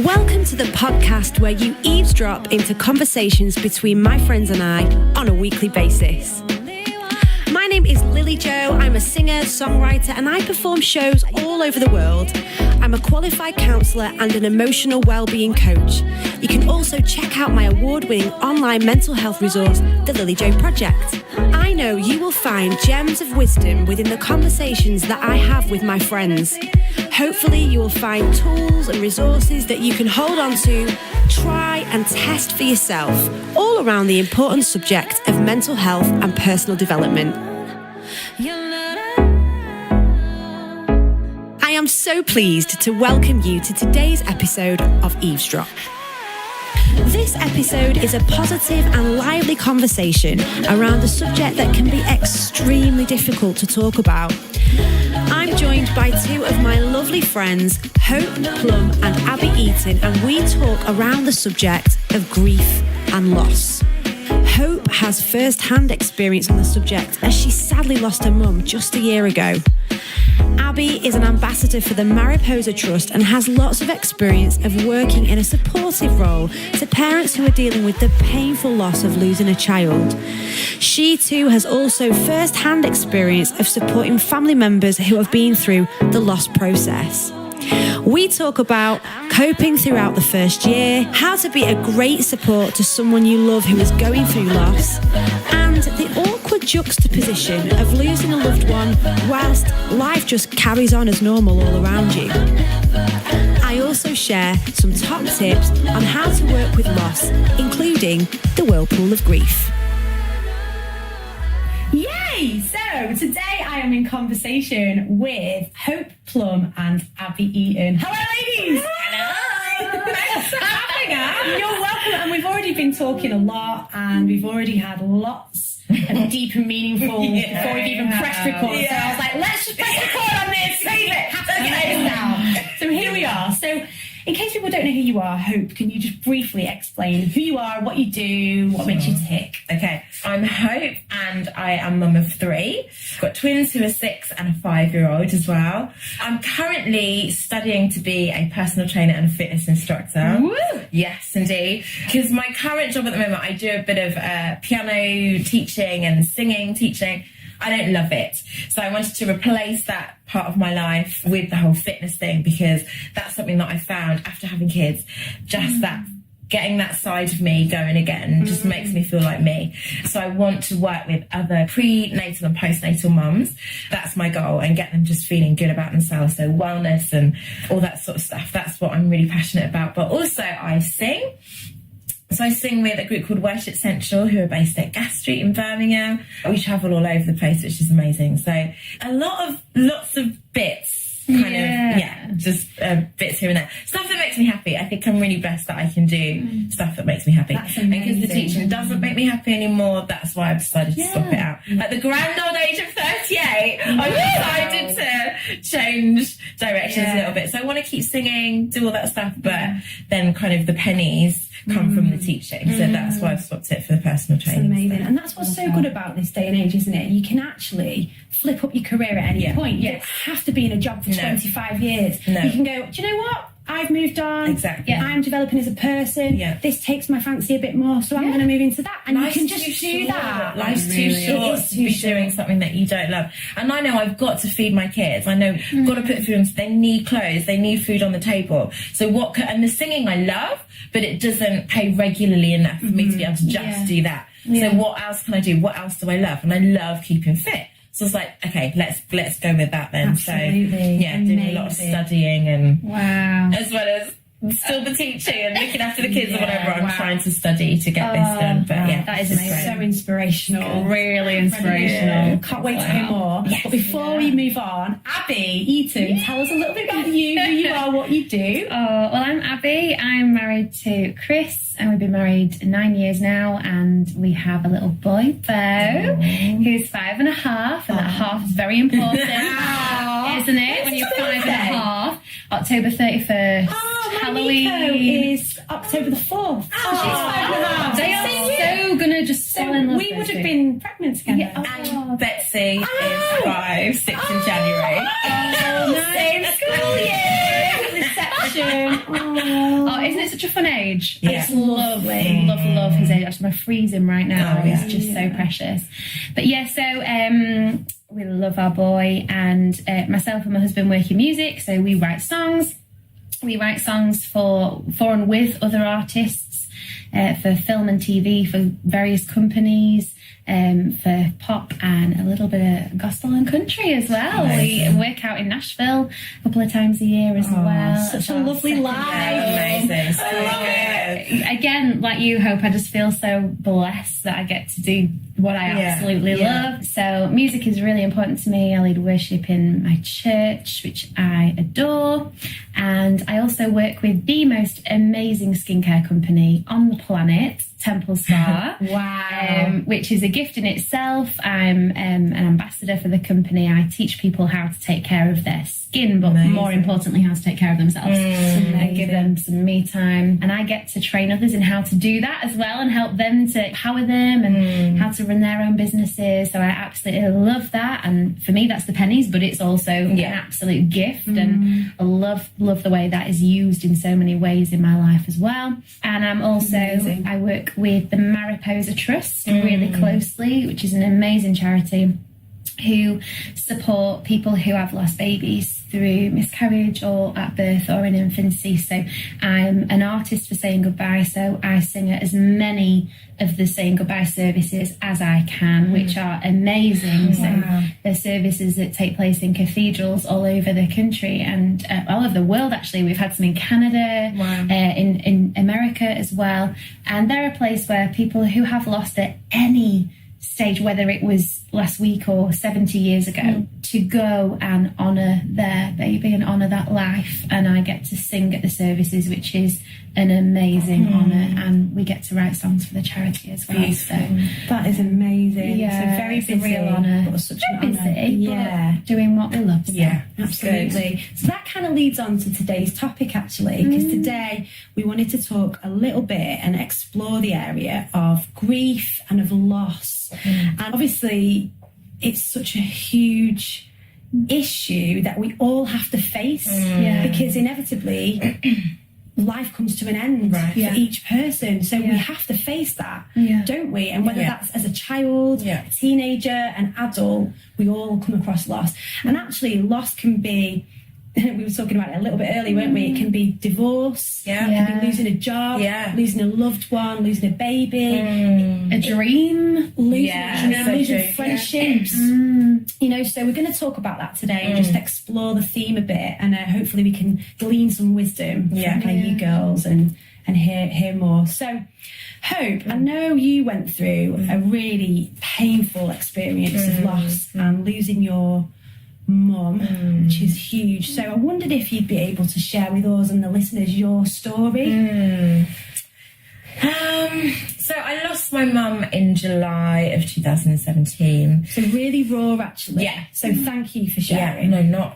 Welcome to the podcast where you eavesdrop into conversations between my friends and I on a weekly basis. My name is Lily Jo. I'm a singer, songwriter, and I perform shows all over the world. I'm a qualified counsellor and an emotional well-being coach. You can also check out my award-winning online mental health resource, The Lily Jo Project. I know you will find gems of wisdom within the conversations that I have with my friends. Hopefully you will find tools and resources that you can hold on to, try and test for yourself, all around the important subject of mental health and personal development. I am so pleased to welcome you to today's episode of Eavesdrop. This episode is a positive and lively conversation around a subject that can be extremely difficult to talk about. I'm joined by two of my lovely friends, Hope, Plumb and Abby Eaton, and we talk around the subject of grief and loss. Hope has first-hand experience on the subject as she sadly lost her mum just a year ago. Abby is an ambassador for the Mariposa Trust and has lots of experience of working in a supportive role to parents who are dealing with the painful loss of losing a child. She too has also first-hand experience of supporting family members who have been through the loss process. We talk about coping throughout the first year, how to be a great support to someone you love who is going through loss, and the awkward juxtaposition of losing a loved one whilst life just carries on as normal all around you. I also share some top tips on how to work with loss, including the whirlpool of grief. Yay! So today I am in conversation with Hope, Plumb and Abby Eaton. Hello ladies! Hello! Thanks for having us. You're welcome. And we've already been talking a lot and we've already had lots of deep and meaningful before we've even pressed record. So I was like, let's just press record on this. Save it. Okay, now. So here we are. So in case people don't know who you are, Hope, can you just briefly explain who you are, what you do, what makes you tick? Okay, I'm Hope and I am mum of 3. I've got twins who are 6 and a 5-year-old as well. I'm currently studying to be a personal trainer and a fitness instructor. Woo! Yes, indeed. Because my current job at the moment, I do a bit of piano teaching and singing teaching. I don't love it. So I wanted to replace that part of my life with the whole fitness thing, because that's something that I found after having kids, just that getting that side of me going again just makes me feel like me. So I want to work with other prenatal and postnatal mums. That's my goal, and get them just feeling good about themselves. So wellness and all that sort of stuff. That's what I'm really passionate about. But also I sing. So I sing with a group called Worship Central, who are based at Gas Street in Birmingham. We travel all over the place, which is amazing. So lots of bits, just bits here and there. Stuff that makes me happy. I think I'm really blessed that I can do stuff that makes me happy. And because the teaching doesn't make me happy anymore, that's why I've decided to swap it out. At the grand old age of 38, I've decided to change directions a little bit. So I want to keep singing, do all that stuff, but then kind of the pennies come from the teaching. So that's why I've swapped it for the personal training. That's amazing. And that's what's so good about this day and age, isn't it? You can actually flip up your career at any point. You don't have to be in a job for 25 years. No. You can go, do you know what? I've moved on. Exactly. I'm developing as a person. This takes my fancy a bit more, so I'm going to move into that. And you can just do that. Life's too short to be doing something that you don't love. And I know I've got to feed my kids. I know I've got to put food on. They need clothes. They need food on the table. So and the singing I love, but it doesn't pay regularly enough for me to be able to just do that. So what else can I do? What else do I love? And I love keeping fit. So it's like, okay, let's go with that then. Absolutely. So doing a lot of studying and as well as still the teaching and looking after the kids or whatever. I'm trying to study to get this done. But that is so inspirational. Really inspirational. Can't wait to hear more. But before we move on, Abby Eaton, tell us a little bit about you, who you are, what you do. Well, I'm Abby. I'm married to Chris, and we've been married 9 years now, and we have a little boy, Bo, who's 5 and a half, and that half is very important, isn't it? When you're 5 and a half. October 31st. Halloween is October the 4th. She's 5 and a half. They are so gonna just fall in love. We would have been pregnant together. And Betsy is 5, 6 in January. Same school year. Reception. such a fun age. Yeah. I just love his age. Actually, I'm freezing right now. He's just so precious. But yeah, so we love our boy, and myself and my husband work in music, so we write songs. We write songs for and with other artists, for film and TV, for various companies, for pop and a little bit of gospel and country as well. Nice. We work out in Nashville a couple of times a year as well. Such a lovely life. Amazing. So good. Again, like you, Hope, I just feel so blessed that I get to do what I absolutely love. So music is really important to me. I lead worship in my church, which I adore. And I also work with the most amazing skincare company on the planet, Temple Spa. Wow. Which is a gift in itself. I'm an ambassador for the company. I teach people how to take care of their skin, but more importantly, how to take care of themselves. I give them some me time, and I get to train others in how to do that as well, and help them to empower them and how to run their own businesses. So I absolutely love that, and for me that's the pennies, but it's also an absolute gift, and I love the way that is used in so many ways in my life as well. And I'm also I work with the Mariposa Trust really closely, which is an amazing charity who support people who have lost babies through miscarriage or at birth or in infancy. So I'm an artist for Saying Goodbye, so I sing at as many of the Saying Goodbye services as I can, which are amazing. So they're services that take place in cathedrals all over the country and all over the world, actually. We've had some in Canada, in America as well. And they're a place where people who have lost at any stage, whether it was last week or 70 years ago, to go and honour their baby and honour that life. And I get to sing at the services, which is an amazing honour, and we get to write songs for the charity as well. So that is amazing. Yeah, so very busy, a real honour. But such Very an honour. busy, but doing what we love. Yeah, absolutely. So that kind of leads on to today's topic, actually, because today we wanted to talk a little bit and explore the area of grief and of loss. And obviously it's such a huge issue that we all have to face, because inevitably life comes to an end for each person. So we have to face that, don't we? And whether that's as a child, a teenager, an adult, we all come across loss. And actually loss can be, we were talking about it a little bit earlier, weren't we? It can be divorce, it can be losing a job, losing a loved one, losing a baby, a dream, losing friendships. You know, so we're going to talk about that today and just explore the theme a bit, and hopefully we can glean some wisdom from kind of you girls and hear more. So Hope, I know you went through a really painful experience of loss and losing your mum, which is huge. So I wondered if you'd be able to share with us and the listeners your story. So I lost my mum in July of 2017. So really raw, actually. Yeah. So thank you for sharing. Yeah, no,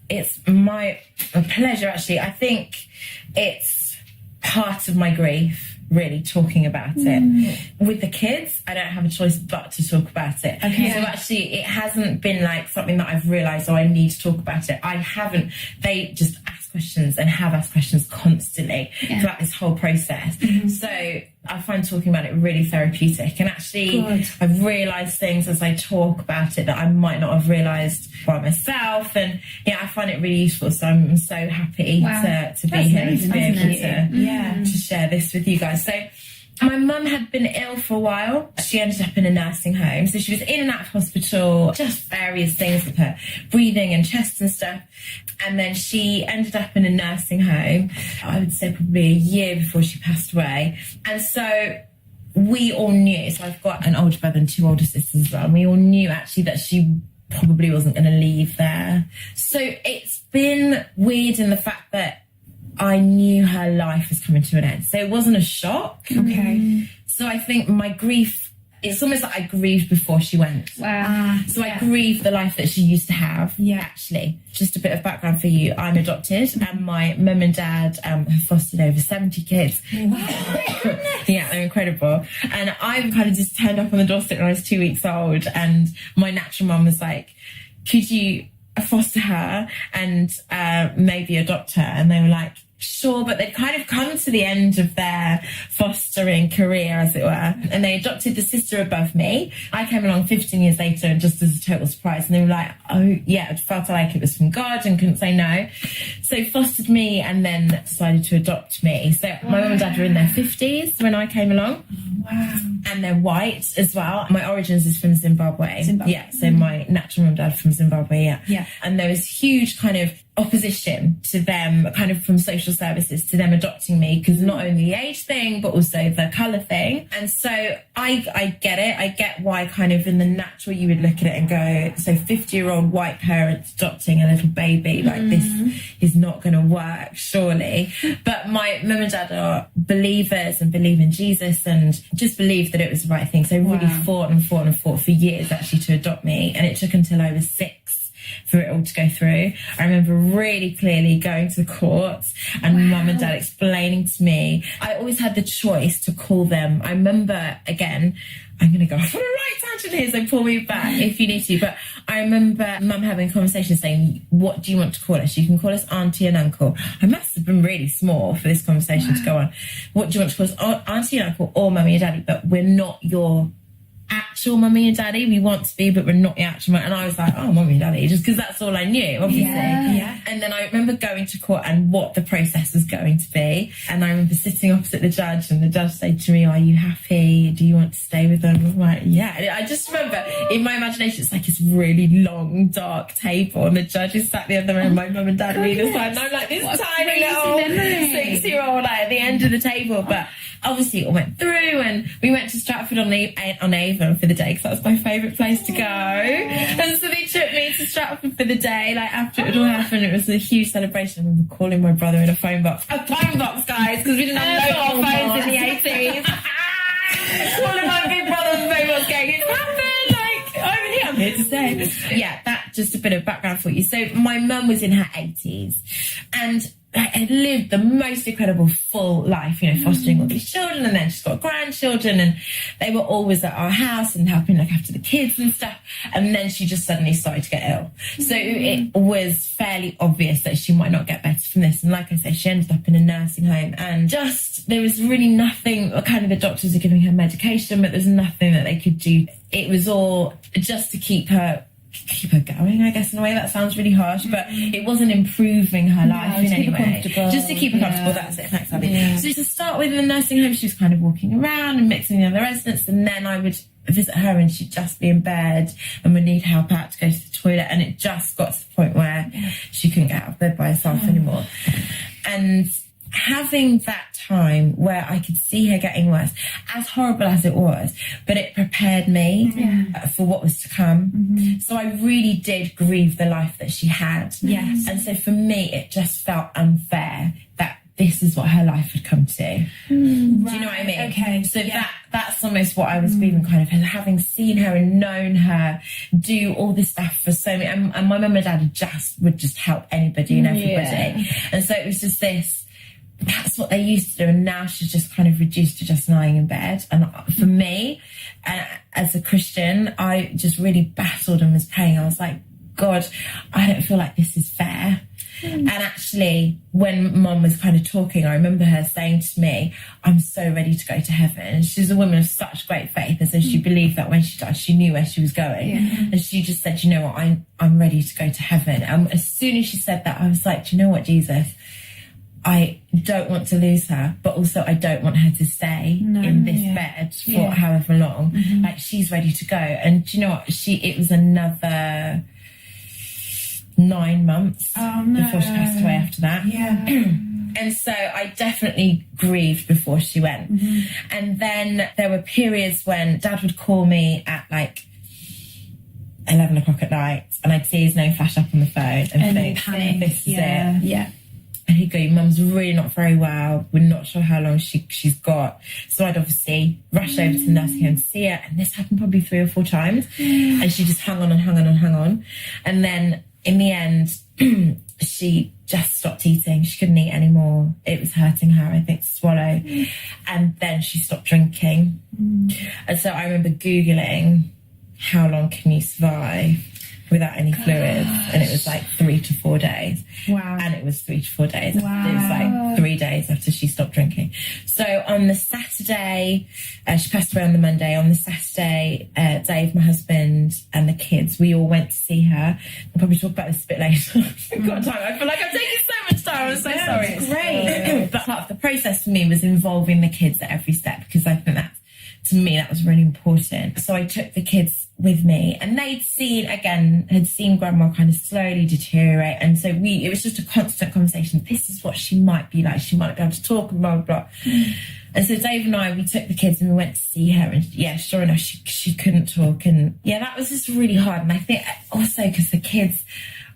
it's my pleasure, actually. I think it's part of my grief, really, talking about it. With the kids, I don't have a choice but to talk about it. Okay. So actually, it hasn't been like something that I've realised, I need to talk about it. I haven't. They just ask questions and have asked questions constantly throughout this whole process. So I find talking about it really therapeutic. And actually, I've realised things as I talk about it that I might not have realised by myself. And I find it really useful. So I'm so happy to be here and to be able to share this with you guys. So my mum had been ill for a while. She ended up in a nursing home. So she was in and out of hospital, just various things with her breathing and chest and stuff. And then she ended up in a nursing home, I would say probably a year before she passed away. And so we all knew, so I've got an older brother and two older sisters as well, and we all knew actually that she probably wasn't going to leave there. So it's been weird in the fact that I knew her life was coming to an end. So it wasn't a shock. Okay. So I think my grief, it's almost like I grieved before she went. Wow. So I grieved the life that she used to have. Yeah. Actually, just a bit of background for you. I'm adopted, and my mum and dad have fostered over 70 kids. Wow. Yeah, they're incredible. And I kind of just turned up on the doorstep when I was 2 weeks old, and my natural mum was like, could you foster her and maybe adopt her? And they were like, sure, but they'd kind of come to the end of their fostering career, as it were, and they adopted the sister above me. I came along 15 years later, and just as a total surprise, and they were like, oh yeah, I felt like it was from God and couldn't say no. So fostered me and then decided to adopt me. So my mum and dad were in their 50s when I came along. Wow. And they're white as well. My origins is from Zimbabwe. Yeah, so my natural mum and dad from Zimbabwe, Yeah. And there was huge kind of opposition to them, kind of from social services, to them adopting me, because not only the age thing, but also the colour thing. And so I get it. I get why kind of in the natural you would look at it and go, so 50-year-old white parents adopting a little baby, like this is not going to work, surely. But my mum and dad are believers and believe in Jesus and just believe that it was the right thing. So really fought for years actually to adopt me. And it took until I was 6 for it all to go through. I remember really clearly going to the courts and mum and dad explaining to me. I always had the choice to call them. I remember, again, I'm going to go off on a right tangent here, so pull me back if you need to. But I remember mum having a conversation saying, what do you want to call us? You can call us auntie and uncle. I must have been really small for this conversation to go on. What do you want to call us? Auntie and uncle or mummy and daddy, but we're not your actual mummy and daddy. We want to be, but we're not the actual mummy. And I was like, oh, mummy and daddy, just because that's all I knew, obviously. Yeah. And then I remember going to court and what the process was going to be. And I remember sitting opposite the judge, and the judge said to me, are you happy? Do you want to stay with them? I'm like, yeah. And I just remember in my imagination, it's like this really long, dark table, and the judge is sat the other end, my mum and dad on either side. And I'm like this tiny little 6-year-old like, at the end of the table. But obviously it all went through, and we went to Stratford on Avon for the day, because that was my favourite place to go. And so they took me to Stratford for the day, like after it had all happened. It was a huge celebration. I remember calling my brother in a phone box, guys, because we didn't have mobile phones in the 80s. Calling my big brother on the phone box going, it's happened, like, I'm here to say. Yeah, that's just a bit of background for you. So my mum was in her 80s, and had lived the most incredible full life, you know, fostering all these children, and then she's got grandchildren, and they were always at our house and helping look after the kids and stuff. And then she just suddenly started to get ill. So it was fairly obvious that she might not get better from this. And like I said, she ended up in a nursing home, and just, there was really nothing, kind of the doctors were giving her medication, but there's nothing that they could do. It was all just to keep her going, I guess, in a way. That sounds really harsh, but it wasn't improving her life in any way. Just to keep her comfortable, that's it. Thanks, Abby. Yeah. So to start with, in the nursing home, she was kind of walking around and mixing with the other residents, and then I would visit her and she'd just be in bed and would need help out to go to the toilet, and it just got to the point where she couldn't get out of bed by herself anymore. And having that time where I could see her getting worse, as horrible as it was, but it prepared me for what was to come. So I really did grieve the life that she had. Yes. And so for me, it just felt unfair that this is what her life had come to. Do you know what I mean? Okay. So that's almost what I was feeling, kind of having seen her and known her do all this stuff for so many, and my mum and dad would just help anybody and everybody. And so it was just this, that's what they used to do, and now she's just kind of reduced to just lying in bed. And for me, as a Christian, I just really battled and was praying. I was like, God, I don't feel like this is fair. And actually, when Mum was kind of talking, I remember her saying to me, I'm so ready to go to heaven. And she's a woman of such great faith, and so she believed that when she died, she knew where she was going. And she just said, you know what, I'm ready to go to heaven. And as soon as she said that, I was like, do you know what, Jesus, I don't want to lose her, but also I don't want her to stay in this bed for however long. Like, she's ready to go. And do you know what? It was another 9 months before she passed away after that. And so I definitely grieved before she went. And then there were periods when Dad would call me at like 11 o'clock at night, and I'd see his name flash up on the phone and think, this is it. And he'd go, Mum's really not very well. We're not sure how long she's got. So I'd obviously rush over to the nursing home to see her. And this happened probably 3 or 4 times. And she just hung on and hung on and hung on. And then in the end, she just stopped eating. She couldn't eat anymore. It was hurting her, I think, to swallow. And then she stopped drinking. And so I remember Googling, how long can you survive without any fluids, and it was like 3 to 4 days. Wow. And it was 3 to 4 days. Wow. It was like 3 days after she stopped drinking. So on the Saturday, she passed away on the Monday. On the Saturday, Dave, my husband, and the kids, we all went to see her. We'll probably talk about this a bit later. I've got time. I feel like I'm taking so much time. I'm so sorry. It's great. But part of the process for me was involving the kids at every step, because I think that's, to me, that was really important. So I took the kids with me, and had seen grandma kind of slowly deteriorate. And so it was just a constant conversation. This is what she might be like. She might be able to talk and blah, blah, blah. And so Dave and I, we took the kids and we went to see her, and yeah, sure enough, she couldn't talk. And yeah, that was just really hard. And I think also because the kids,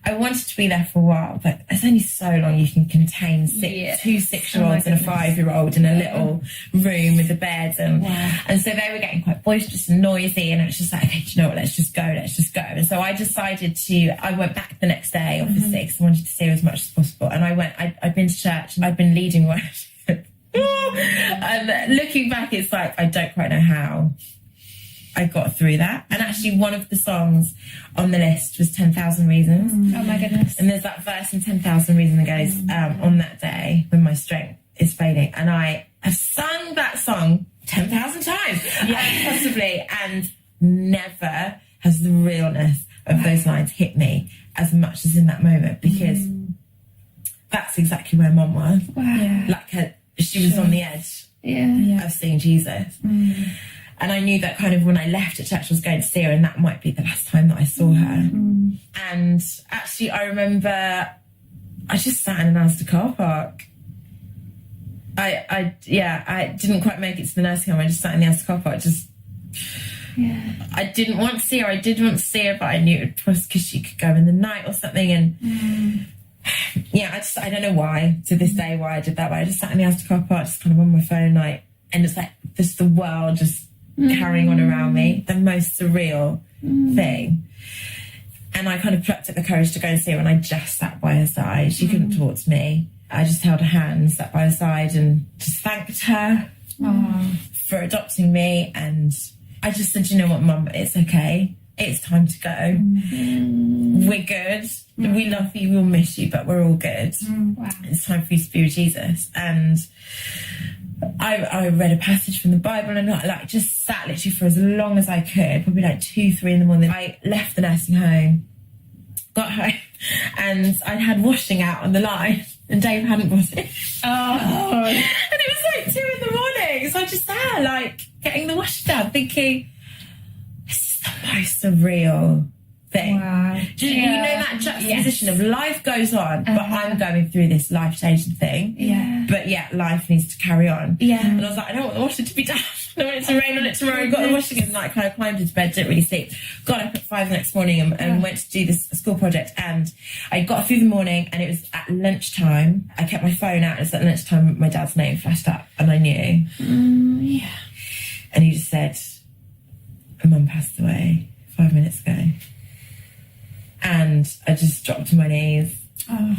I wanted to be there for a while, but there's only so long you can contain two 6-year-olds and a 5-year-old in a little room with a bed. And so they were getting quite boisterous and noisy, and it was just like, okay, do you know what, let's just go. And so I decided I went back the next day, obviously, because I wanted to see her as much as possible. And I'd been to church, and I'd been leading worship. And looking back, it's like, I don't quite know how I got through that. And actually one of the songs on the list was 10,000 Reasons. Oh my goodness. And there's that verse in 10,000 Reasons that goes, on that day when my strength is fading. And I have sung that song 10,000 times, possibly, and never has the realness of those lines hit me as much as in that moment, because that's exactly where Mum was. Wow. Yeah. Like she was on the edge of seeing Jesus. And I knew that kind of when I left at church, I was going to see her, and that might be the last time that I saw her. And actually, I remember I just sat in an Asda car park. I didn't quite make it to the nursing home. I just sat in the Asda car park. I didn't want to see her. I did want to see her, but I knew it was because she could go in the night or something. And I don't know why, to this day, why I did that. But I just sat in the Asda car park, just kind of on my phone, and it's like just the world just carrying on around me, the most surreal thing. And I kind of plucked up the courage to go and see her, and I just sat by her side. She couldn't talk to me. I just held her hand, sat by her side, and just thanked her for adopting me. And I just said, you know what, Mum, it's okay. It's time to go. We're good. We love you. We'll miss you, but we're all good. Wow. It's time for you to be with Jesus. And I read a passage from the Bible, and I just sat literally for as long as I could, probably 2-3 in the morning. I left the nursing home, got home, and I'd had washing out on the line, and Dave hadn't washed. And it was 2 in the morning. So I just sat getting the washing done, thinking, this is the most surreal thing. Wow. You know that juxtaposition of life goes on, but I'm going through this life-changing thing. Yeah. But life needs to carry on. Yeah. And I was like, I don't want the washing to be done. I don't want it to rain on it tomorrow. Got the washing in, kind of climbed into bed, didn't really sleep. Got up at 5 the next morning and went to do this school project. And I got through the morning, and it was at lunchtime. I kept my phone out. It was at lunchtime. My dad's name flashed up, and I knew. And he just said, Mum passed away 5 minutes ago. And I just dropped to my knees.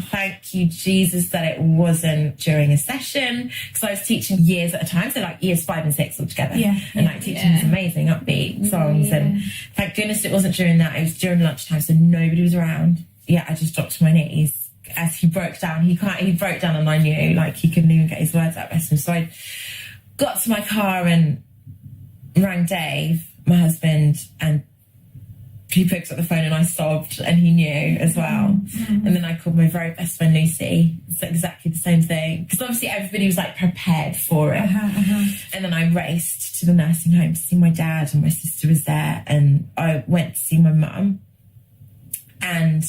Thank you, Jesus, that it wasn't during a session, because I was teaching years at a time, so years 5 and 6 all together. And teaching these amazing upbeat songs. And thank goodness it wasn't during that. It was during lunchtime, so nobody was around. I just dropped to my knees as he broke down. He broke down, and I knew he couldn't even get his words out of him. So I got to my car and rang Dave, my husband, and he picked up the phone, and I sobbed, and he knew as well. And then I called my very best friend Lucy. It's exactly the same thing, because obviously everybody was prepared for it. And then I raced to the nursing home to see my dad, and my sister was there, and I went to see my mum. And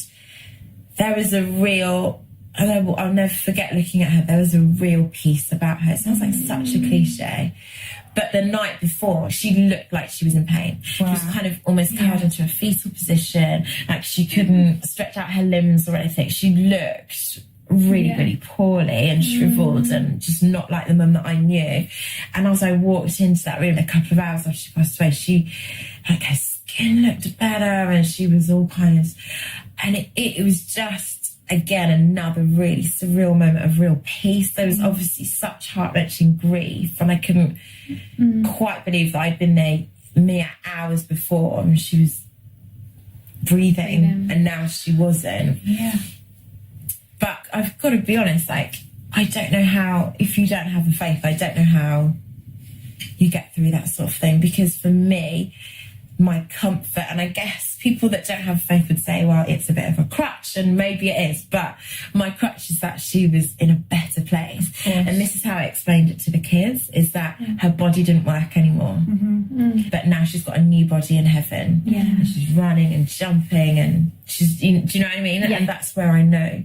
there was a real, I'll never forget looking at her, there was a real peace about her. It sounds like such a cliche. But the night before, she looked like she was in pain. Wow. She was kind of almost curled into a fetal position. She couldn't stretch out her limbs or anything. She looked really poorly and shriveled and just not like the mum that I knew. And as I walked into that room a couple of hours after she passed away, her skin looked better, and she was all kind of... And it was just... Again, another really surreal moment of real peace. There was obviously such heart-wrenching grief, and I couldn't quite believe that I'd been there mere hours before, and she was breathing. And now she wasn't. Yeah. But I've got to be honest, like, I don't know how, if you don't have the faith, I don't know how you get through that sort of thing. Because for me, my comfort, and I guess people that don't have faith would say, well, it's a bit of a crutch, and maybe it is, but my crutch is that she was in a better place. And this is how I explained it to the kids, is that her body didn't work anymore. But now she's got a new body in heaven. And she's running and jumping, and she's, do you know what I mean? And that's where I know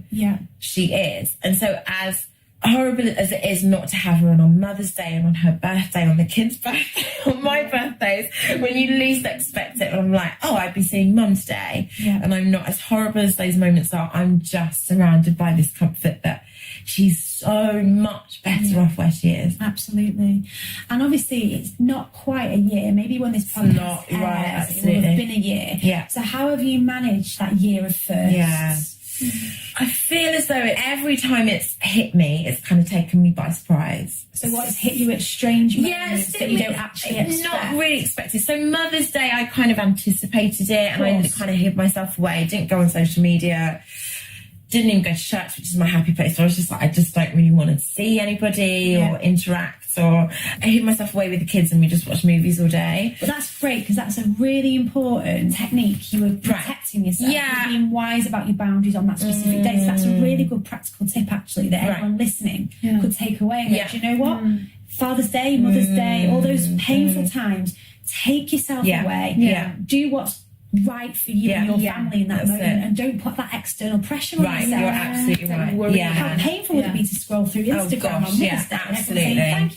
she is. And so as horrible as it is not to have her on Mother's Day and on her birthday, on the kids' birthday, on my birthdays, when you least expect it, I'm like, oh, I'd be seeing Mum today. And I'm not, as horrible as those moments are, I'm just surrounded by this comfort that she's so much better off where she is. Absolutely. And obviously it's not quite a year, maybe when this podcast airs, it will have been a year. So how have you managed that year of firsts? I feel as though every time it's hit me, it's kind of taken me by surprise. So what's hit you at strange moments that you don't actually expect? Not really expected. So Mother's Day, I kind of anticipated it, and I kind of hid myself away. Didn't go on social media. Didn't even go to church, which is my happy place. So I was just like, I just don't really want to see anybody or interact. Or I hid myself away with the kids and we just watched movies all day. But that's great, because that's a really important technique. You were protecting yourself. You're being wise about your boundaries on that specific day. So that's a really good practical tip, actually, that everyone listening could take away and go, do you know what? Father's Day, Mother's Day, all those painful times, take yourself away. Do what's right for you and your family in that moment, and don't put that external pressure on yourself. You're absolutely right. How painful would it be to scroll through Instagram on Mother's Day? Absolutely.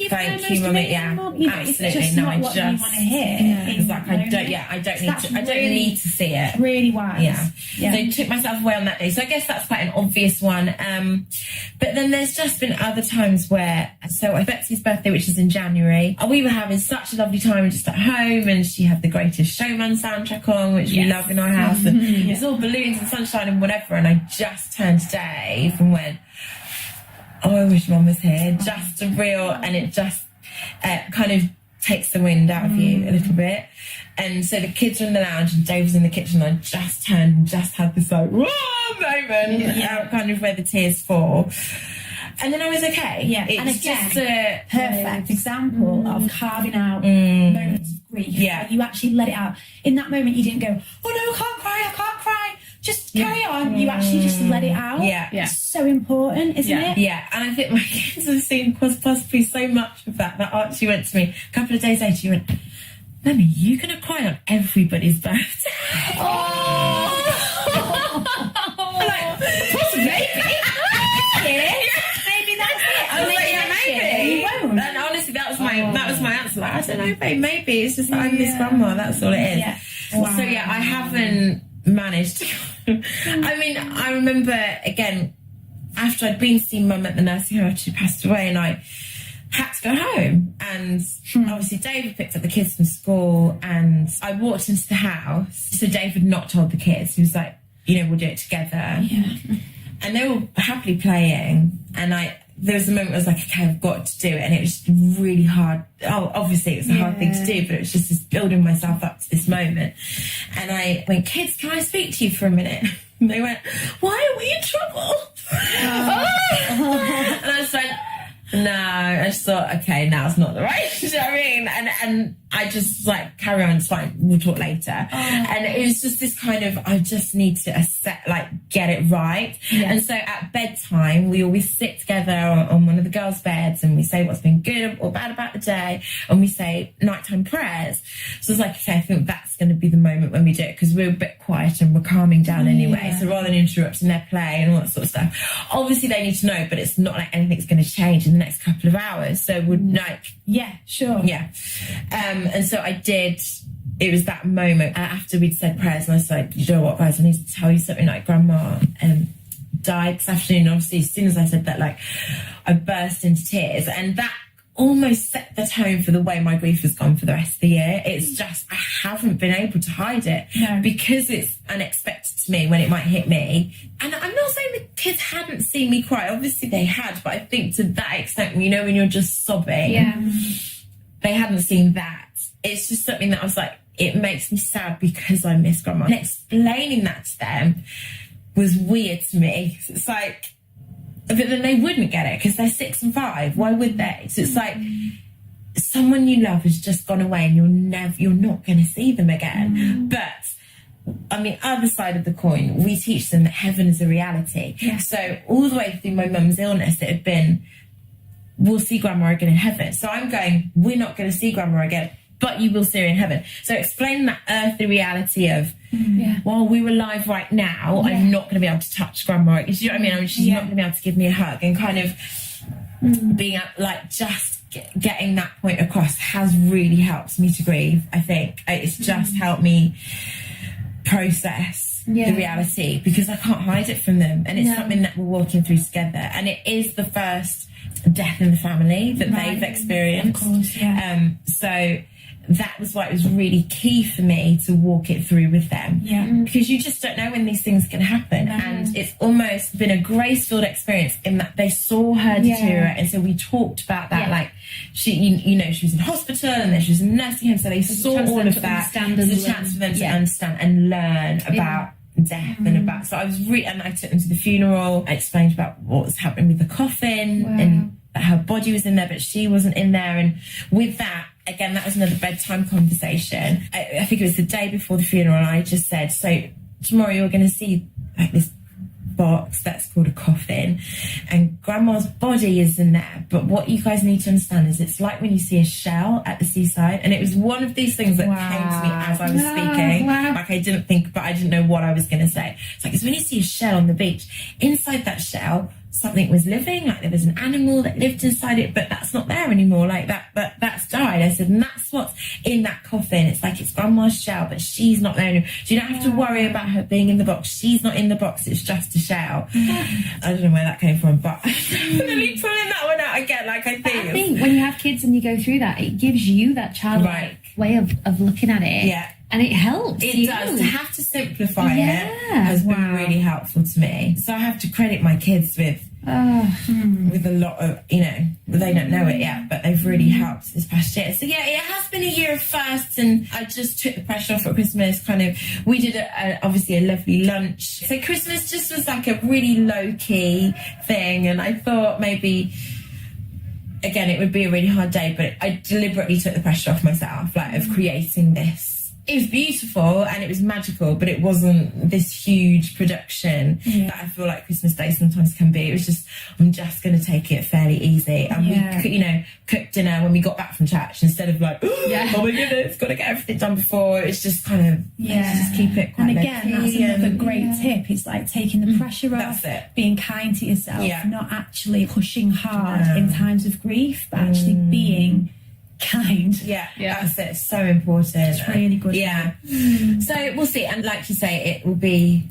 Thank you, Mummy. Absolutely. It's just not what you want to hear. It's like, I don't need to see it. Really wise. So I took myself away on that day. So I guess that's quite an obvious one. But then there's just been other times where, so Betsy's birthday, which is in January, we were having such a lovely time just at home, and she had the Greatest Showman soundtrack on, which we love in our house, and it's all balloons and sunshine and whatever, and I just turned to Dave and went, oh, I wish Mum was here. Just a real, and it just kind of takes the wind out of you a little bit. And so the kids were in the lounge and Dave was in the kitchen, and I just turned and just had this like, whoa moment, kind of where the tears fall. And then I was okay. And again, just a perfect example of carving out moments of grief. You actually let it out. In that moment, you didn't go, oh no, I can't cry. Just carry on. You actually just let it out. It's so important, isn't it? And I think my kids have seen possibly so much of that Archie went to me a couple of days later, he went, Mummy, you're going to cry on everybody's birthday. I'm like, possibly. And honestly, that was my answer. Like, I don't know, babe, maybe it's just that I miss Grandma. That's all it is. Wow. So I haven't managed. I mean, I remember again after I'd been seeing Mum at the nursing home after she passed away, and I had to go home. And obviously, David picked up the kids from school, and I walked into the house. So Dave had not told the kids. He was like, we'll do it together. And they were happily playing, and there was a moment where I was like, okay, I've got to do it. And it was really hard. Oh, obviously it was a hard thing to do, but it was just this building myself up to this moment. And I went, kids, can I speak to you for a minute? And they went, why are we in trouble? And I was like, no, I just thought, okay, now's not the right, you know what I mean? And I just like, carry on, it's fine, we'll talk later. And it was just this kind of, I just need to get it right. And so at bedtime, we always sit together on one of the girls' beds, and we say what's been good or bad about the day, and we say nighttime prayers. So it's like, okay, I think that's going to be the moment when we do it, because we're a bit quiet and we're calming down anyway. So rather than interrupting their play and all that sort of stuff, obviously they need to know, but it's not like anything's going to change in the next couple of hours. So we're like, and so I did. It was that moment after we'd said prayers, and I was like, you know what, guys, I need to tell you something. Like, Grandma died this afternoon. Obviously, as soon as I said that, like, I burst into tears, and that almost set the tone for the way my grief has gone for the rest of the year. It's just, I haven't been able to hide it because it's unexpected to me when it might hit me. And I'm not saying the kids hadn't seen me cry. Obviously they had, but I think to that extent, when you're just sobbing, they hadn't seen that. It's just something that I was like, it makes me sad because I miss grandma. And explaining that to them was weird to me. It's like, but then they wouldn't get it because they're 6 and 5. Why would they? So it's like someone you love has just gone away and you're not going to see them again. But I mean, other side of the coin, we teach them that heaven is a reality. Yeah. So all the way through my mum's illness, it had been, we'll see grandma again in heaven. So I'm going, we're not going to see grandma again, but you will see her in heaven. So explain that earthly reality of, while we're alive right now, I'm not going to be able to touch grandma. Do you know what I mean? She's not going to be able to give me a hug. And kind of being like, just getting that point across has really helped me to grieve, I think. It's just helped me process the reality, because I can't hide it from them. And it's something that we're walking through together. And it is the first death in the family that they've experienced. Of course, so that was why it was really key for me to walk it through with them. Because you just don't know when these things can happen. And it's almost been a grace-filled experience in that they saw her deteriorate. And so we talked about that, like she, you know, she was in hospital and then she was in a nursing home. So they saw all of that. There's a chance for them to understand and learn about death and about. So I was and I took them to the funeral. I explained about what was happening with the coffin and that her body was in there, but she wasn't in there. And with that, again, that was another bedtime conversation. I think it was the day before the funeral, and I just said, so tomorrow you're going to see like this box that's called a coffin, and grandma's body is in there, but what you guys need to understand is it's like when you see a shell at the seaside. And it was one of these things that came to me as I was speaking. Like I didn't think, but I didn't know what I was going to say. It's like, it's when you see a shell on the beach, inside that shell something was living, like there was an animal that lived inside it, but that's not there anymore, like that's died. I said, and that's what's in that coffin. It's like it's grandma's shell, but she's not there anymore. So you don't have to worry about her being in the box. She's not in the box, it's just a shell. I don't know where that came from, but I'm definitely pulling that one out again. Like I think when you have kids and you go through that, it gives you that childlike way of looking at it. And it helps. It does. To have to simplify it has been really helpful to me. So I have to credit my kids with a lot of, you know, they don't know it yet, but they've really helped this past year. So yeah, it has been a year of firsts, and I just took the pressure off at Christmas. Kind of, we did obviously a lovely lunch. So Christmas just was like a really low key thing, and I thought maybe, again, it would be a really hard day, but I deliberately took the pressure off myself, like of creating this. It was beautiful and it was magical, but it wasn't this huge production that I feel like Christmas Day sometimes can be. It was just, I'm just going to take it fairly easy. And we, you know, cooked dinner when we got back from church instead of like, oh my goodness, got to get everything done before. It's just kind of, just keep it quite And again, that's another great tip. It's like taking the pressure off, being kind to yourself, not actually pushing hard in times of grief, but actually being kind. That's it. It's so important. It's really good. So we'll see. And like you say, it will be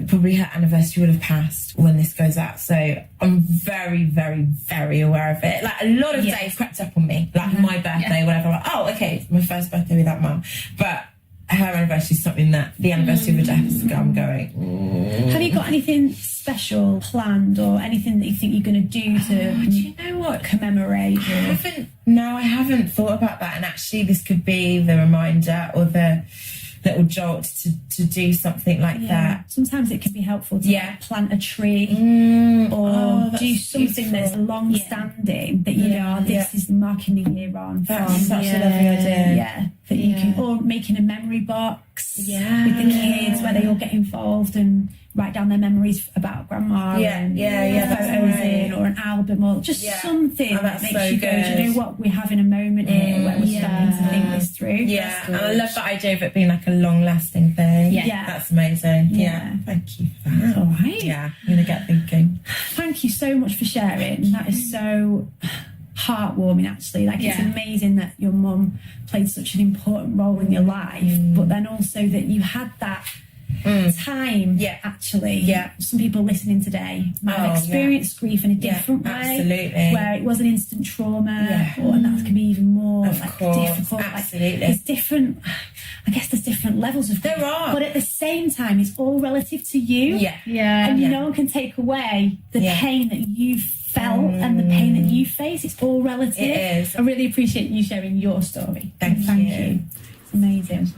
probably her anniversary will have passed when this goes out. So I'm very, very, very aware of it. Like a lot of days crept up on me. Like my birthday, whatever. Like, oh, okay, it's my first birthday without mum. But her anniversary is something that the anniversary of a death is I'm going. Have you got anything special planned or anything that you think you're going to do to do you know what? commemorate? I haven't thought about that. And actually this could be the reminder or the little jolt to do something like that. Sometimes it can be helpful to plant a tree or do something that's long standing that you know, this is marking the year on. That's such a lovely idea. That you can, or making a memory box with the kids where they all get involved and write down their memories about grandma and photos in, or an album, or just something that makes you go, do you know what, we're having a moment here where we're starting to think this through. And I love that idea of it being like a long lasting thing. That's amazing. Thank you for that. All right. I'm gonna get thinking. Thank you so much for sharing. That is so heartwarming, actually. Like it's amazing that your mum played such an important role in your life, but then also that you had that time actually. Some people listening today might have experienced grief in a different way, where it was an instant trauma, and that can be even more difficult. There's different, I guess there's different levels of grief. There are, but at the same time it's all relative to you, and no one can take away the pain that you've felt and the pain that you face. It's all relative. It is. I really appreciate you sharing your story. Thank you. Amazing.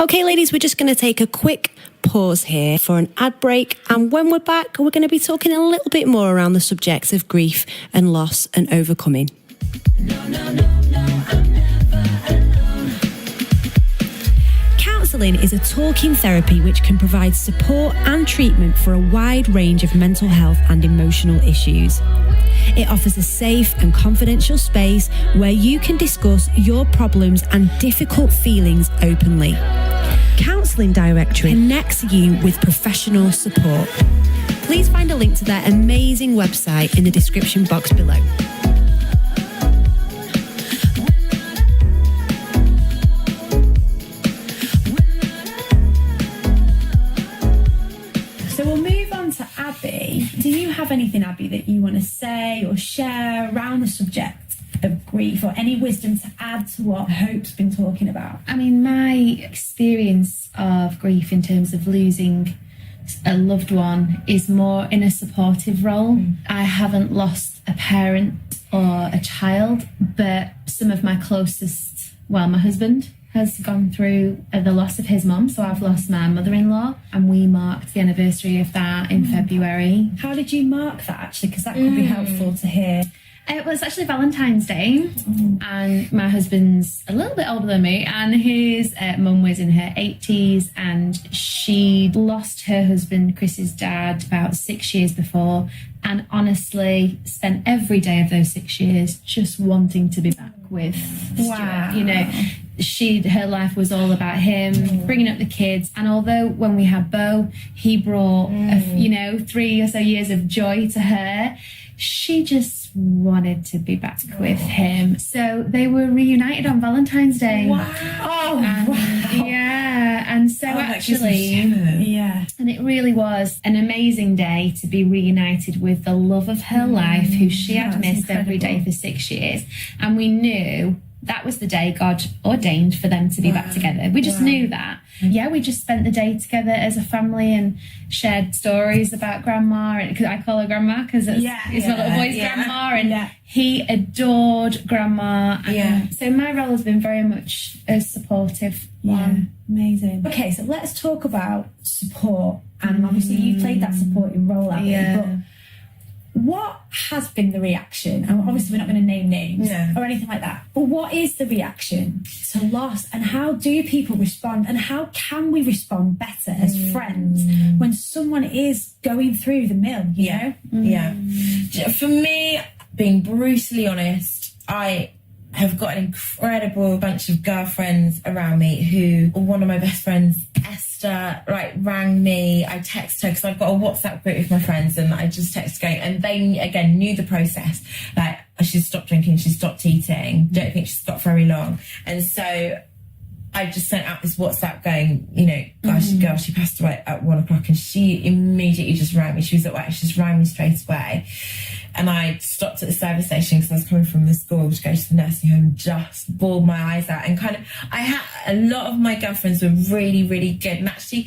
Okay, ladies, we're just going to take a quick pause here for an ad break. And when we're back, we're going to be talking a little bit more around the subjects of grief and loss and overcoming. Counselling is a talking therapy which can provide support and treatment for a wide range of mental health and emotional issues. It offers a safe and confidential space where you can discuss your problems and difficult feelings openly. Counselling Directory connects you with professional support. Please find a link to their amazing website in the description box below. So we'll move on to Abby. Do you have anything, Abby, that you want to say or share around the subject of grief, or any wisdom to add to what Hope's been talking about? I mean, my experience of grief in terms of losing a loved one is more in a supportive role. I haven't lost a parent or a child, but some of my closest, well, my husband has gone through the loss of his mum. So I've lost my mother-in-law, and we marked the anniversary of that in February. How did you mark that, actually? Because that could be helpful to hear. It was actually Valentine's Day, and my husband's a little bit older than me, and his mum was in her 80s, and she lost her husband, Chris's dad, about 6 years before, and honestly spent every day of those 6 years just wanting to be back with Stuart. You know, her life was all about him, bringing up the kids, and although when we had Beau, he brought 3 or so years of joy to her, she just wanted to be back with him. So they were reunited on Valentine's Day. Wow. Yeah. And so actually, and it really was an amazing day to be reunited with the love of her life, who she had missed every day for 6 years. And we knew that was the day God ordained for them to be back together. We just knew that. Yeah, we just spent the day together as a family and shared stories about Grandma. And I call her Grandma because it's my little boy's Grandma. And he adored Grandma. And so my role has been very much a supportive one. Amazing. Okay, so let's talk about support. And obviously you played that supporting role, Abby. But what has been the reaction? And obviously we're not going to name names or anything like that, but what is the reaction to loss, and how do people respond, and how can we respond better as friends when someone is going through the mill, you know? For me, being brutally honest, I have got an incredible bunch of girlfriends around me who, one of my best friends, Esther, rang me. I texted her because I've got a WhatsApp group with my friends, and I just texted going, and they again knew the process. Like, she's stopped drinking, she's stopped eating. Don't think she's got very long, and so I just sent out this WhatsApp going, girl, she passed away at 1 o'clock, and she immediately just rang me. She was at work, she just rang me straight away. And I stopped at the service station because I was coming from the school to go to the nursing home, just bawled my eyes out. And I had a lot of my girlfriends were really, really good. And actually,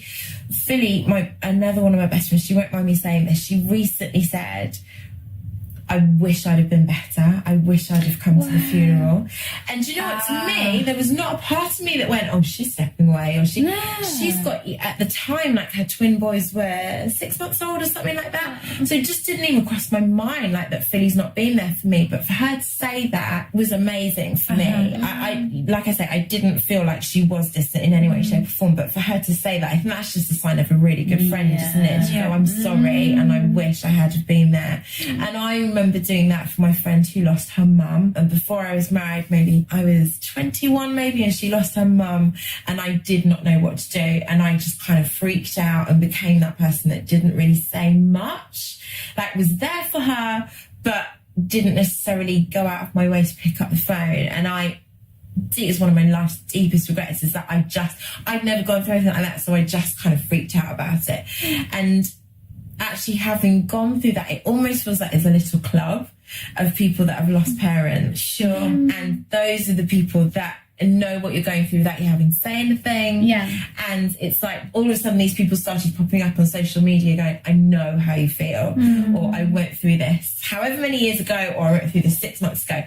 Philly, another one of my best friends, she won't mind me saying this, she recently said, I wish I'd have been better. I wish I'd have come to the funeral. And do you know what? To me, there was not a part of me that went, oh, she's stepping away. Or she's got, at the time, like her twin boys were 6 months old or something like that. So it just didn't even cross my mind, like, that Philly's not been there for me. But for her to say that was amazing for me. I like I say, I didn't feel like she was distant in any way, shape or form. But for her to say that, I think that's just a sign of a really good friend, isn't it? To go, I'm sorry, and I wish I had have been there. And I remember doing that for my friend who lost her mum, and before I was married, maybe I was 21 and she lost her mum, and I did not know what to do, and I just kind of freaked out and became that person that didn't really say much, like was there for her but didn't necessarily go out of my way to pick up the phone. And it is one of my last deepest regrets, is that I'd never gone through anything like that, so I just kind of freaked out about it. And actually, having gone through that, it almost feels like there's a little club of people that have lost parents. And those are the people that know what you're going through without you having to say anything. And it's like all of a sudden these people started popping up on social media going, I know how you feel, or I went through this however many years ago, or I went through this 6 months ago.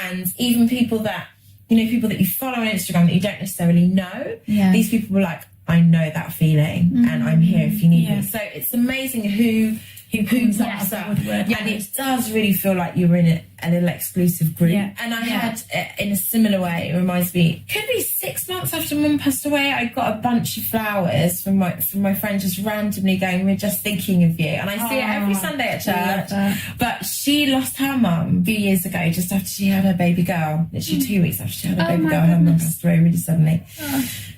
And even people that you know, people that you follow on Instagram that you don't necessarily know. Yeah. These people were like, I know that feeling and I'm here if you need me. So it's amazing who pops up. And it does really feel like you're in a little exclusive group. And I had, in a similar way, it reminds me, could be 6 months after Mum passed away, I got a bunch of flowers from my friend just randomly going, we're just thinking of you. And I see it every Sunday at church. But she lost her mum a few years ago, just after she had her baby girl. Literally 2 weeks after she had her baby girl, her mum passed away really suddenly.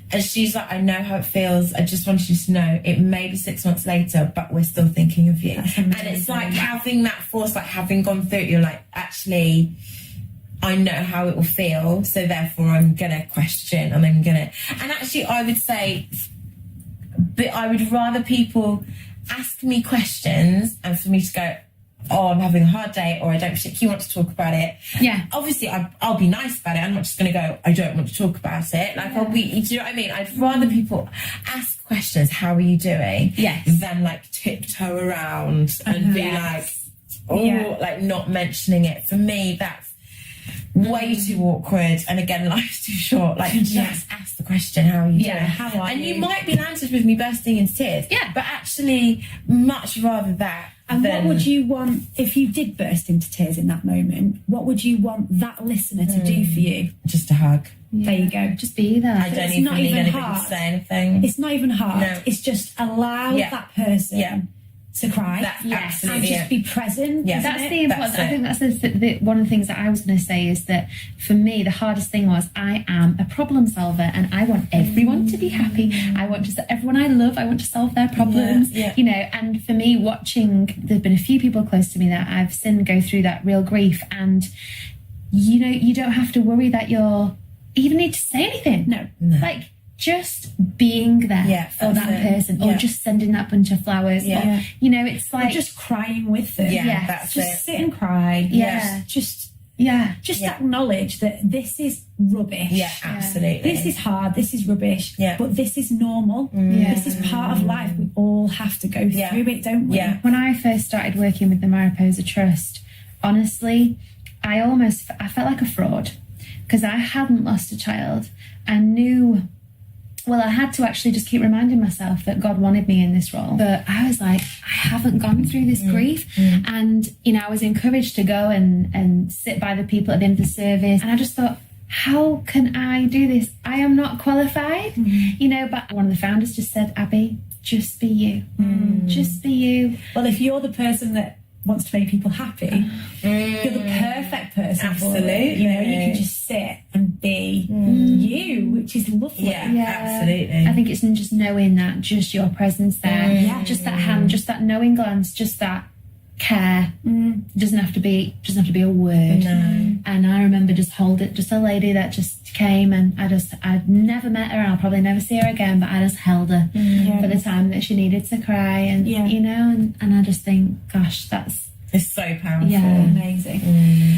And she's like, I know how it feels. I just wanted you to know it may be 6 months later, but we're still thinking of you. And it's like having that force, like having gone through it, you're like, actually, I know how it will feel. So therefore I'm going to question and and actually I would say, but I would rather people ask me questions and for me to go, oh, I'm having a hard day, or I don't particularly want to talk about it. Yeah. Obviously, I'll be nice about it. I'm not just going to go, I don't want to talk about it. Like, I'll be, do you know what I mean? I'd rather people ask questions, how are you doing? Than, like, tiptoe around and be like, like, not mentioning it. For me, that's way too awkward. And again, life's too short. Like, just ask the question, how are you doing? How are you? And you might be answered with me bursting into tears. But actually, much rather that. And what would you want, if you did burst into tears in that moment, what would you want that listener to do for you? Just a hug. There you go. Just be there. I don't even need anybody to say anything. It's not even hard. No. It's just allow that person to cry. That's absolutely and just be present. That's the important. I think that's one of the things that I was going to say is that for me the hardest thing was I am a problem solver and I want everyone to be happy. I want to everyone I love. I want to solve their problems. You know, and for me, watching, there've been a few people close to me that I've seen go through that real grief, and you know, you don't have to worry that you even need to say anything. No. Like, just being there for that person, or just sending that bunch of flowers, or, you know, it's like, or just crying with them. That's just sit and cry. Just acknowledge that this is rubbish. Absolutely. This is hard. This is rubbish. But this is normal. This is part of life. We all have to go through it, don't we? When I first started working with the Mariposa Trust, honestly, I felt like a fraud because I hadn't lost a child. I knew. Well, I had to actually just keep reminding myself that God wanted me in this role. But I was like, I haven't gone through this grief. And, you know, I was encouraged to go and sit by the people at the end of the service. And I just thought, how can I do this? I am not qualified, you know, but one of the founders just said, Abby, just be you. Just be you. Well, if you're the person that wants to make people happy, you're the perfect person for it. You know, you can just sit and be you, which is lovely. Absolutely. I think it's just knowing that, just your presence there, just that hand, just that knowing glance, just that care. Doesn't have to be a word. And I remember just a lady that just came, and I'd never met her, and I'll probably never see her again, but I just held her for the time that she needed to cry, and you know, and I just think, gosh, it's so powerful. Amazing.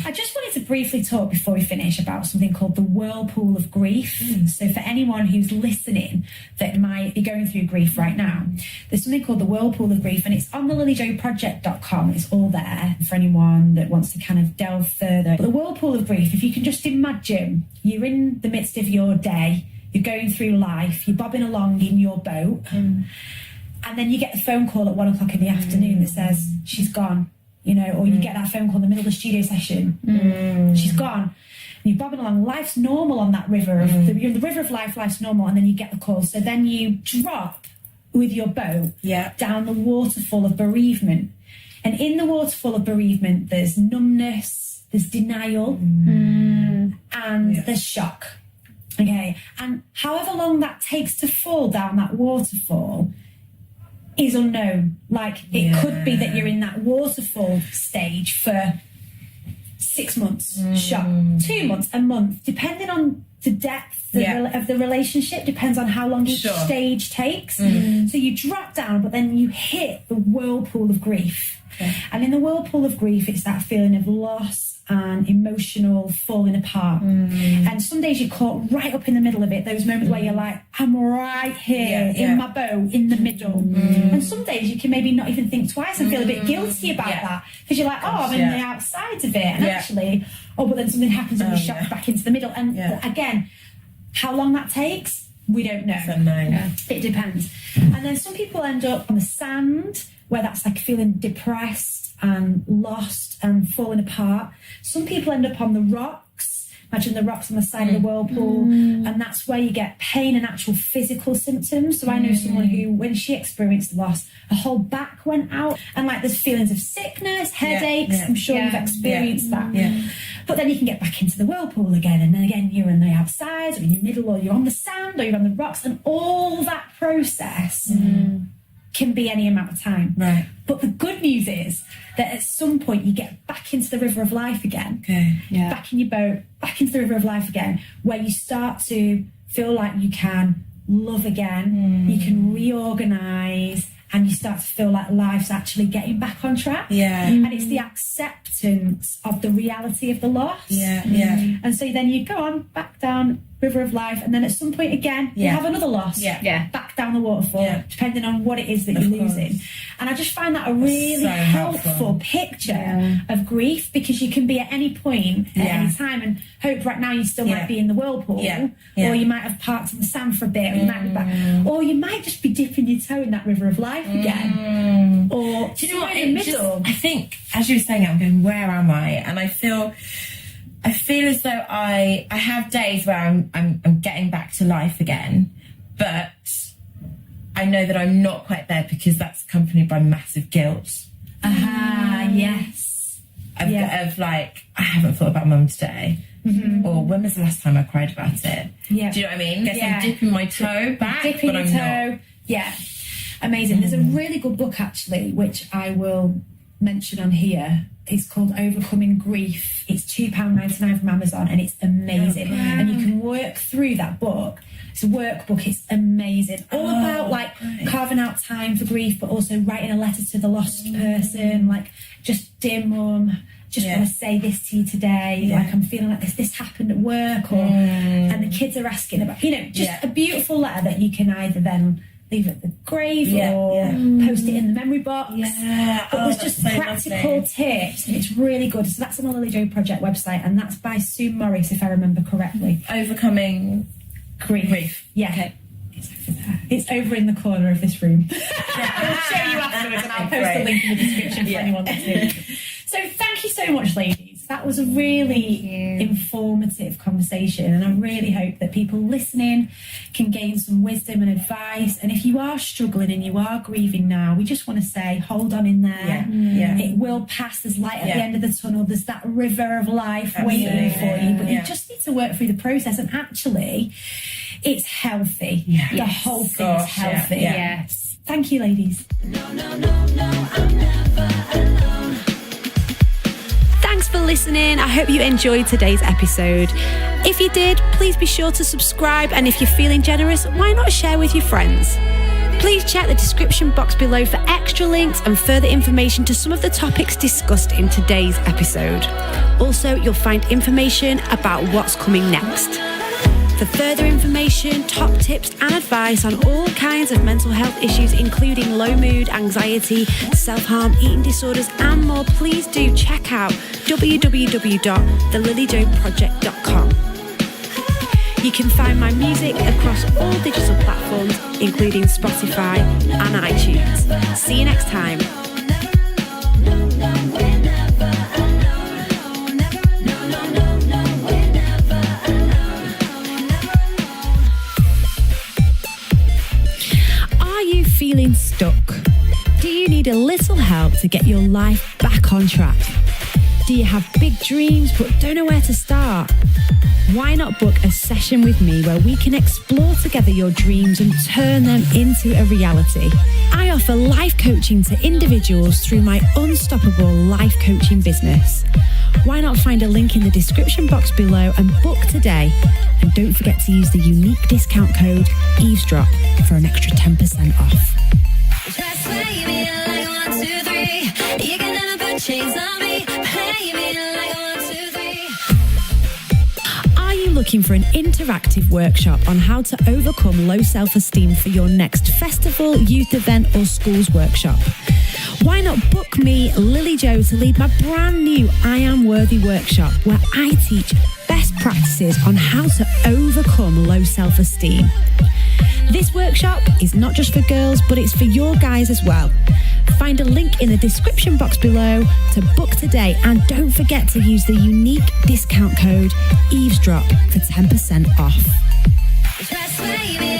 I just wanted to briefly talk before we finish about something called the whirlpool of grief. So for anyone who's listening that might be going through grief right now, there's something called the whirlpool of grief, and it's on the lilyjoproject.com. It's all there for anyone that wants to kind of delve further. But the whirlpool of grief, if you can just imagine you're in the midst of your day, you're going through life, you're bobbing along in your boat, and then you get the phone call at 1 o'clock in the afternoon that says she's gone. You know, or you get that phone call in the middle of the studio session. She's gone. And you're bobbing along. Life's normal on that river. You're in the river of life, life's normal, and then you get the call. So then you drop with your boat down the waterfall of bereavement. And in the waterfall of bereavement, there's numbness, there's denial, and there's shock. Okay. And however long that takes to fall down that waterfall is unknown. Like, it could be that you're in that waterfall stage for 6 months, shock, 2 months, a month, depending on the depth of the relationship, depends on how long each stage takes. So you drop down, but then you hit the whirlpool of grief. And in the whirlpool of grief, it's that feeling of loss and emotional falling apart. And some days you're caught right up in the middle of it, those moments where you're like, I'm right here in my boat, in the middle. And some days you can maybe not even think twice and feel a bit guilty about that, because you're like, I'm in the outsides of it. And actually, but then something happens and we shock back into the middle. And again, how long that takes, we don't know. It depends. And then some people end up on the sand, where that's like feeling depressed and lost and falling apart. Some people end up on the rocks. Imagine the rocks on the side of the whirlpool, and that's where you get pain and actual physical symptoms. So I know someone who, when she experienced loss, her whole back went out, and like there's feelings of sickness, headaches. I'm sure you've experienced that. But then you can get back into the whirlpool again, and then again you're on the outside, or in the middle, or you're on the sand, or you're on the rocks, and all that process can be any amount of time. But the good news is that at some point you get back into the river of life again, back in your boat, back into the river of life again, where you start to feel like you can love again, you can reorganise, and you start to feel like life's actually getting back on track. And it's the acceptance of the reality of the loss. And so then you go on back down river of life, and then at some point again you have another loss, back down the waterfall, depending on what it is that you're losing. And I just find that a really helpful picture of grief, because you can be at any point at any time, and hope right now you still might be in the whirlpool, or you might have parked on the sand for a bit, or you might be back, or you might just be dipping your toe in that river of life again, or do you know what, in the middle. I think as you were saying it, I'm going, where am I? And I feel as though I have days where I'm getting back to life again, but I know that I'm not quite there, because that's accompanied by massive guilt. Yes. Of like, I haven't thought about mum today. Or when was the last time I cried about it? Do you know what I mean? Guess I'm dipping my toe back, but I'm not. Amazing. There's a really good book actually, which I will mention on here. It's called Overcoming Grief. It's £2.99 from Amazon, and it's amazing. And you can work through that book. It's a workbook. It's amazing. All about like carving out time for grief, but also writing a letter to the lost person. Like, just dear mum, just want to say this to you today. Like, I'm feeling like this happened at work, or and the kids are asking about, just a beautiful letter that you can either then leave at the grave or post it in the memory box. But there's just practical tips, and it's really good. So that's on the Lily Jo Project website, and that's by Sue Morris, if I remember correctly. Overcoming grief. It's over in the corner of this room. I'll show you afterwards, and I'll post a link in the description for anyone that's in. So thank you so much, ladies. That was a really informative conversation, and I really hope that people listening can gain some wisdom and advice. And if you are struggling and you are grieving now, we just want to say, hold on in there. It will pass. There's light at the end of the tunnel. There's that river of life waiting for you, but you just need to work through the process. And actually, it's healthy. The whole thing is healthy. Thank you, ladies. No, I'm never alone. Thanks for listening. I hope you enjoyed today's episode. If you did, please be sure to subscribe, and if you're feeling generous, why not share with your friends? Please check the description box below for extra links and further information to some of the topics discussed in today's episode. Also, you'll find information about what's coming next. For further information, top tips and advice on all kinds of mental health issues, including low mood, anxiety, self-harm, eating disorders and more, please do check out www.thelilyjoproject.com. You can find my music across all digital platforms, including Spotify and iTunes. See you next time. Feeling stuck? Do you need a little help to get your life back on track? Do you have big dreams but don't know where to start? Why not book a session with me where we can explore together your dreams and turn them into a reality? I offer life coaching to individuals through my unstoppable life coaching business. Why not find a link in the description box below and book today? And don't forget to use the unique discount code Eavesdrop for an extra 10% off. Just play me like 1, 2, 3. You can never put chains on me. Play me like 1, 2, 3. Are you looking for an interactive workshop on how to overcome low self-esteem for your next festival, youth event or schools workshop? Why not book me, Lily Jo, to lead my brand new I Am Worthy workshop, where I teach best practices on how to overcome low self-esteem. This workshop is not just for girls, but it's for your guys as well. Find a link in the description box below to book today, and don't forget to use the unique discount code Eavesdrop for 10% off. Just baby.